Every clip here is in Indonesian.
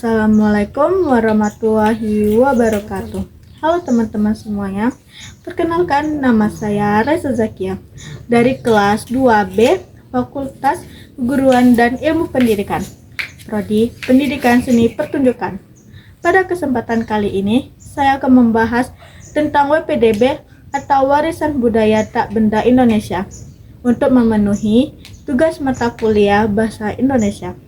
Assalamualaikum warahmatullahi wabarakatuh. Halo teman-teman semuanya. Perkenalkan, nama saya Reza Zakia dari kelas 2B Fakultas Keguruan dan Ilmu Pendidikan, Prodi Pendidikan Seni Pertunjukan. Pada kesempatan kali ini, saya akan membahas tentang WPDB atau Warisan Budaya Tak Benda Indonesia untuk memenuhi tugas mata kuliah Bahasa Indonesia.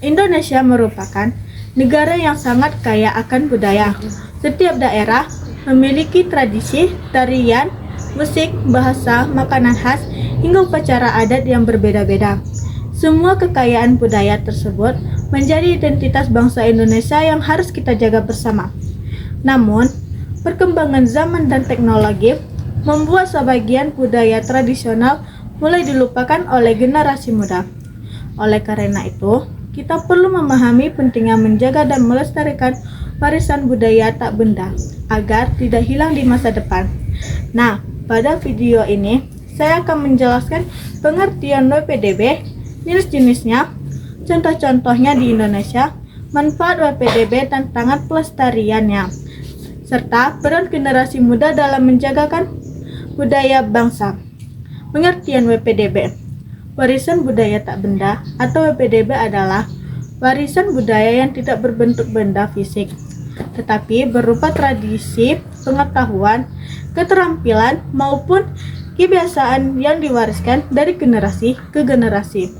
Indonesia merupakan negara yang sangat kaya akan budaya. Setiap daerah memiliki tradisi, tarian, musik, bahasa, makanan khas, hingga upacara adat yang berbeda-beda. Semua kekayaan budaya tersebut menjadi identitas bangsa Indonesia yang harus kita jaga bersama. Namun, perkembangan zaman dan teknologi membuat sebagian budaya tradisional mulai dilupakan oleh generasi muda. Oleh karena itu, kita perlu memahami pentingnya menjaga dan melestarikan warisan budaya tak benda agar tidak hilang di masa depan. Nah, pada video ini saya akan menjelaskan pengertian WPDB, jenis-jenisnya, contoh-contohnya di Indonesia, manfaat WPDB, tantangan pelestariannya, serta peran generasi muda dalam menjagakan budaya bangsa. Pengertian WPDB. Warisan budaya tak benda atau WPDB adalah warisan budaya yang tidak berbentuk benda fisik, tetapi berupa tradisi, pengetahuan, keterampilan, maupun kebiasaan yang diwariskan dari generasi ke generasi.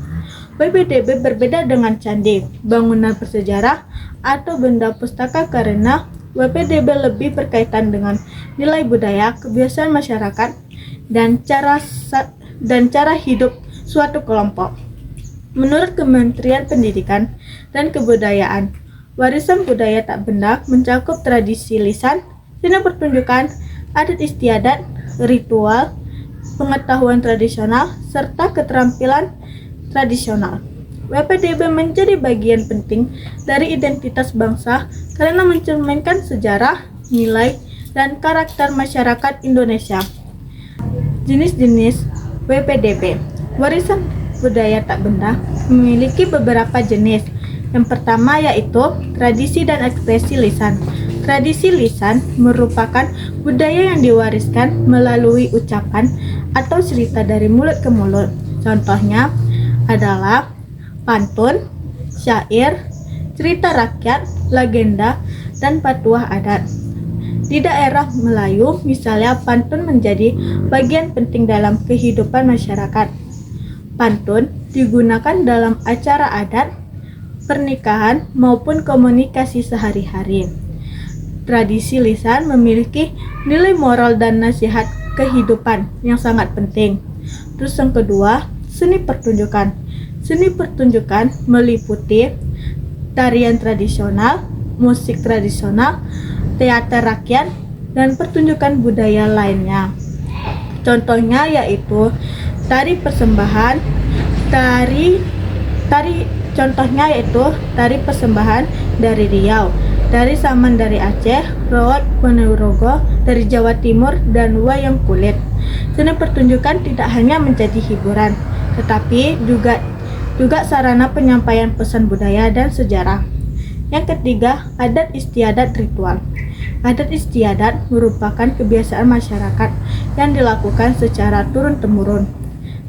WPDB berbeda dengan candi, bangunan bersejarah, atau benda pustaka karena WPDB lebih berkaitan dengan nilai budaya, kebiasaan masyarakat, dan cara hidup suatu kelompok. Menurut Kementerian Pendidikan dan Kebudayaan, warisan budaya tak benda mencakup tradisi lisan, seni pertunjukan, adat istiadat, ritual, pengetahuan tradisional, serta keterampilan tradisional. WPDB menjadi bagian penting dari identitas bangsa karena mencerminkan sejarah, nilai, dan karakter masyarakat Indonesia. Jenis-jenis WPDB. Warisan budaya tak benda memiliki beberapa jenis. Yang pertama yaitu tradisi dan ekspresi lisan. Tradisi lisan merupakan budaya yang diwariskan melalui ucapan atau cerita dari mulut ke mulut. Contohnya adalah pantun, syair, cerita rakyat, legenda, dan patuah adat. Di daerah Melayu, misalnya, pantun menjadi bagian penting dalam kehidupan masyarakat. Pantun digunakan dalam acara adat, pernikahan, maupun komunikasi sehari-hari. Tradisi lisan memiliki nilai moral dan nasihat kehidupan yang sangat penting. Terus yang kedua, seni pertunjukan. Seni pertunjukan meliputi tarian tradisional, musik tradisional, teater rakyat, dan pertunjukan budaya lainnya. Contohnya yaitu tari persembahan, tari persembahan dari Riau, tari saman dari Aceh, Root Ponorogo dari Jawa Timur, dan wayang kulit. Seni pertunjukan tidak hanya menjadi hiburan, tetapi juga sarana penyampaian pesan budaya dan sejarah. Yang ketiga, adat istiadat ritual. Adat istiadat merupakan kebiasaan masyarakat yang dilakukan secara turun-temurun.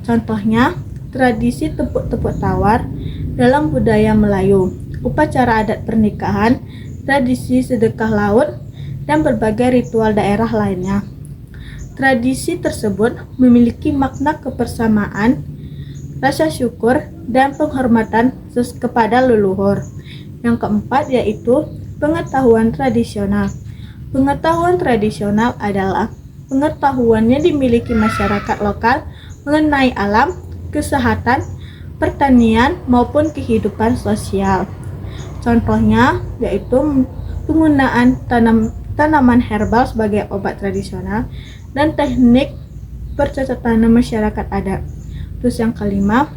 Contohnya, tradisi tepuk-tepuk tawar dalam budaya Melayu, upacara adat pernikahan, tradisi sedekah laut, dan berbagai ritual daerah lainnya. Tradisi tersebut memiliki makna kebersamaan, rasa syukur, dan penghormatan kepada leluhur. Yang keempat yaitu pengetahuan tradisional. Pengetahuan tradisional adalah pengetahuan yang dimiliki masyarakat lokal mengenai alam, kesehatan, pertanian, maupun kehidupan sosial. Contohnya yaitu penggunaan tanaman herbal sebagai obat tradisional dan teknik bercocok tanam masyarakat adat. Terus yang kelima,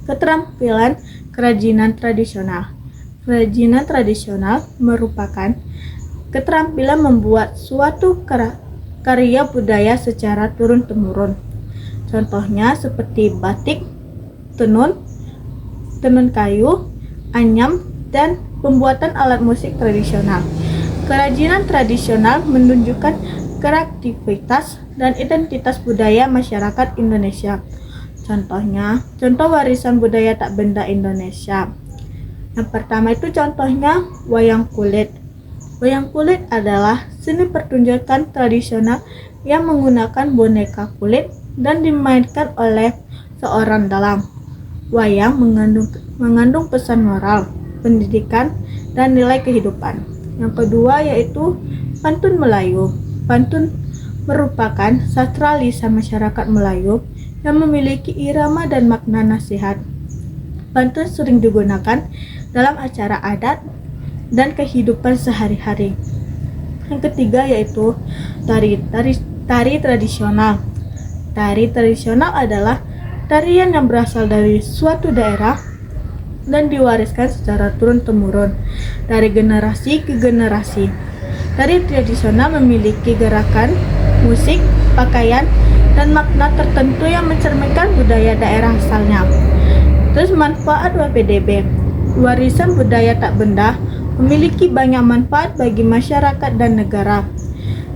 keterampilan kerajinan tradisional. Kerajinan tradisional merupakan keterampilan membuat suatu karya budaya secara turun-temurun. Contohnya seperti batik, tenun kayu, anyam, dan pembuatan alat musik tradisional. Kerajinan tradisional menunjukkan kreativitas dan identitas budaya masyarakat Indonesia. Contoh warisan budaya tak benda Indonesia. Yang pertama itu contohnya wayang kulit. Wayang kulit adalah seni pertunjukan tradisional yang menggunakan boneka kulit dan dimainkan oleh seorang dalang. Wayang mengandung pesan moral, pendidikan, dan nilai kehidupan. Yang kedua yaitu pantun Melayu. Pantun merupakan sastra lisan masyarakat Melayu yang memiliki irama dan makna nasihat. Pantun sering digunakan dalam acara adat dan kehidupan sehari-hari. Yang ketiga yaitu tari tradisional. Tari tradisional adalah tarian yang berasal dari suatu daerah dan diwariskan secara turun-temurun dari generasi ke generasi. Tari tradisional memiliki gerakan, musik, pakaian, dan makna tertentu yang mencerminkan budaya daerah asalnya. Terus manfaat WPDB. Warisan budaya tak benda memiliki banyak manfaat bagi masyarakat dan negara.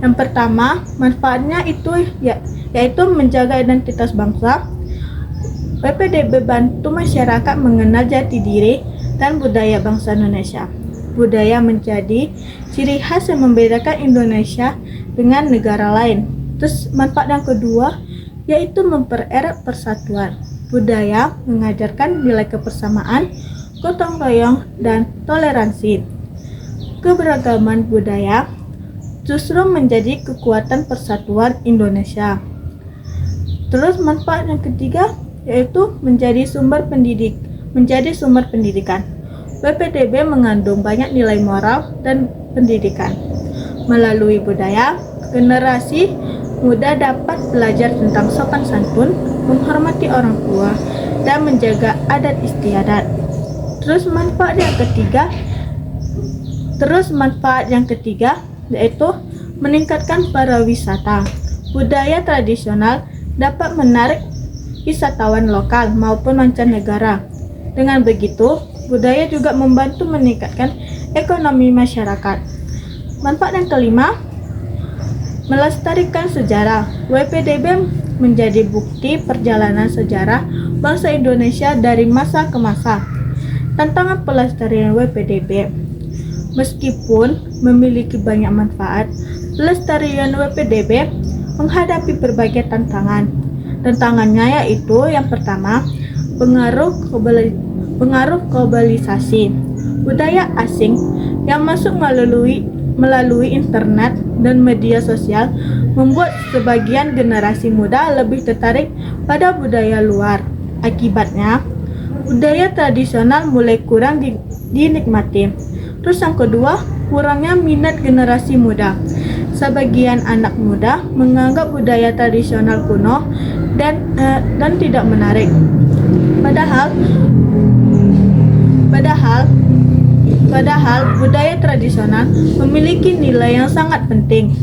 Yang pertama, manfaatnya yaitu menjaga identitas bangsa. WPDB bantu masyarakat mengenal jati diri dan budaya bangsa Indonesia. Budaya menjadi ciri khas yang membedakan Indonesia dengan negara lain. Terus manfaat yang kedua yaitu mempererat persatuan. Budaya mengajarkan nilai kebersamaan, gotong royong, dan toleransi. Keberagaman budaya justru menjadi kekuatan persatuan Indonesia. Terus manfaat yang ketiga yaitu menjadi sumber pendidikan. WPDB mengandung banyak nilai moral dan pendidikan. Melalui budaya, generasi muda dapat belajar tentang sopan santun, menghormati orang tua, dan menjaga adat istiadat. Terus manfaat yang ketiga yaitu meningkatkan pariwisata. Budaya tradisional dapat menarik wisatawan lokal maupun mancanegara. Dengan begitu, budaya juga membantu meningkatkan ekonomi masyarakat. Manfaat yang kelima, melestarikan sejarah. WPDB menjadi bukti perjalanan sejarah bangsa Indonesia dari masa ke masa. Tantangan pelestarian WPDB. Meskipun memiliki banyak manfaat, pelestarian WPDB menghadapi berbagai tantangan. Tantangannya yaitu yang pertama, pengaruh globalisasi. Budaya asing yang masuk melalui internet dan media sosial membuat sebagian generasi muda lebih tertarik pada budaya luar. Akibatnya, budaya tradisional mulai kurang dinikmati. Terus yang kedua, kurangnya minat generasi muda. Sebagian anak muda menganggap budaya tradisional kuno dan tidak menarik. Padahal budaya tradisional memiliki nilai yang sangat penting.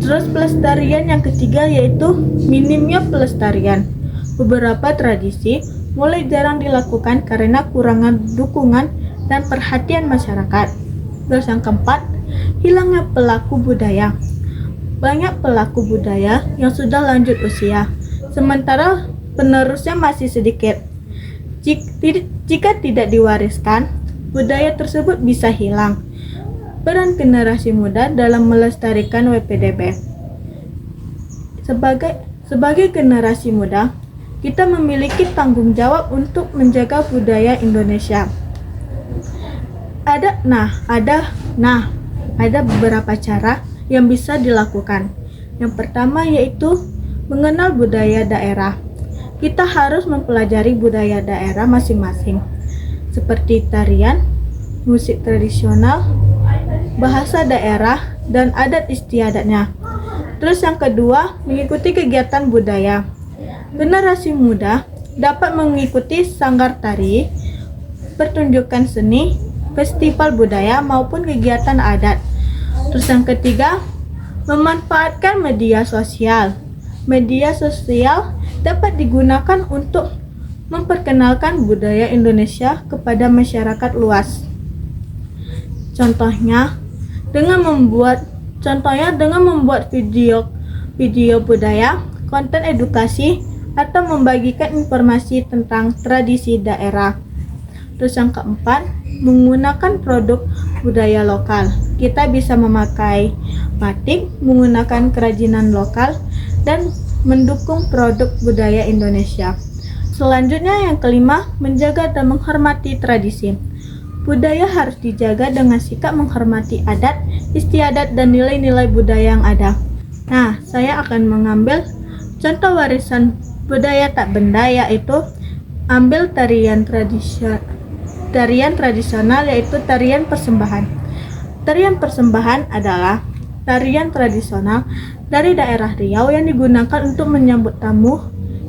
Terus pelestarian yang ketiga yaitu minimnya pelestarian. Beberapa tradisi mulai jarang dilakukan karena kurangan dukungan dan perhatian masyarakat. Terus yang keempat, hilangnya pelaku budaya. Banyak pelaku budaya yang sudah lanjut usia, sementara penerusnya masih sedikit. Jika tidak diwariskan, budaya tersebut bisa hilang. Peran generasi muda dalam melestarikan WPDB. Sebagai generasi muda, kita memiliki tanggung jawab untuk menjaga budaya Indonesia. Ada beberapa cara yang bisa dilakukan. Yang pertama yaitu mengenal budaya daerah. Kita harus mempelajari budaya daerah masing-masing, seperti tarian, musik tradisional, bahasa daerah, dan adat istiadatnya. Terus yang kedua, mengikuti kegiatan budaya. Generasi muda dapat mengikuti sanggar tari, pertunjukan seni, festival budaya maupun kegiatan adat. Terus yang ketiga, memanfaatkan media sosial. Media sosial dapat digunakan untuk memperkenalkan budaya Indonesia kepada masyarakat luas. Contohnya dengan membuat video budaya, konten edukasi, atau membagikan informasi tentang tradisi daerah. Terus yang keempat, menggunakan produk budaya lokal. Kita bisa memakai batik, menggunakan kerajinan lokal, dan mendukung produk budaya Indonesia. Selanjutnya yang kelima, menjaga dan menghormati tradisi. Budaya harus dijaga dengan sikap menghormati adat, istiadat, dan nilai-nilai budaya yang ada. Nah, saya akan mengambil contoh warisan budaya tak benda, yaitu ambil tarian tradisional yaitu tarian persembahan. Tarian persembahan adalah tarian tradisional dari daerah Riau yang digunakan untuk menyambut tamu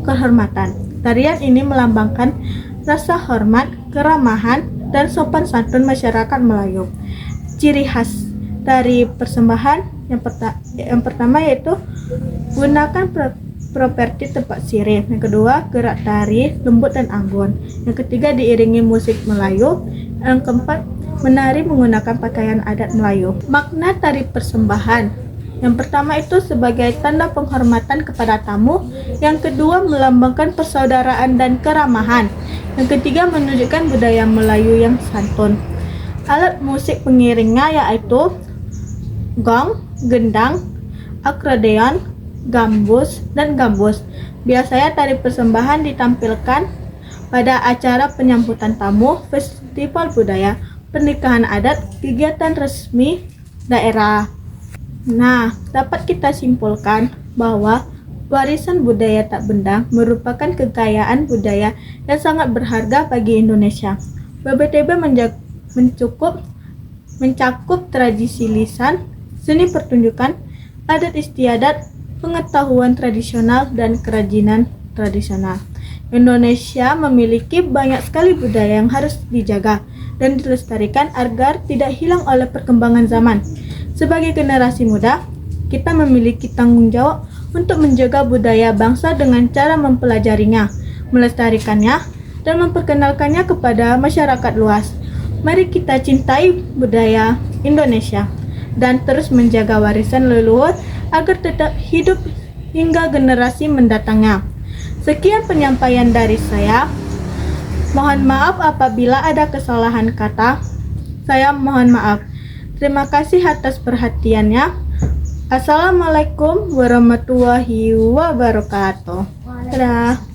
kehormatan. Tarian ini melambangkan rasa hormat, keramahan, dan sopan santun masyarakat Melayu. Ciri khas tari persembahan yang pertama yaitu gunakan properti tempat sirih. Yang kedua, gerak tari lembut dan anggun. Yang ketiga, diiringi musik Melayu. Yang keempat, menari menggunakan pakaian adat Melayu. Makna tari persembahan: yang pertama itu sebagai tanda penghormatan kepada tamu. Yang kedua, melambangkan persaudaraan dan keramahan. Yang ketiga, menunjukkan budaya Melayu yang santun. Alat musik pengiringnya yaitu gong, gendang, akordeon, gambus, dan gambus. Biasanya tari persembahan ditampilkan pada acara penyambutan tamu, festival budaya, pernikahan adat, kegiatan resmi daerah. Nah, dapat kita simpulkan bahwa warisan budaya tak benda merupakan kekayaan budaya yang sangat berharga bagi Indonesia. BBTB mencakup tradisi lisan, seni pertunjukan, adat istiadat, pengetahuan tradisional, dan kerajinan tradisional. Indonesia memiliki banyak sekali budaya yang harus dijaga dan dilestarikan agar tidak hilang oleh perkembangan zaman. Sebagai generasi muda, kita memiliki tanggung jawab untuk menjaga budaya bangsa dengan cara mempelajarinya, melestarikannya, dan memperkenalkannya kepada masyarakat luas. Mari kita cintai budaya Indonesia dan terus menjaga warisan leluhur agar tetap hidup hingga generasi mendatangnya. Sekian penyampaian dari saya. Mohon maaf apabila ada kesalahan kata. Saya mohon maaf. Terima kasih atas perhatiannya. Assalamualaikum warahmatullahi wabarakatuh. Dadah.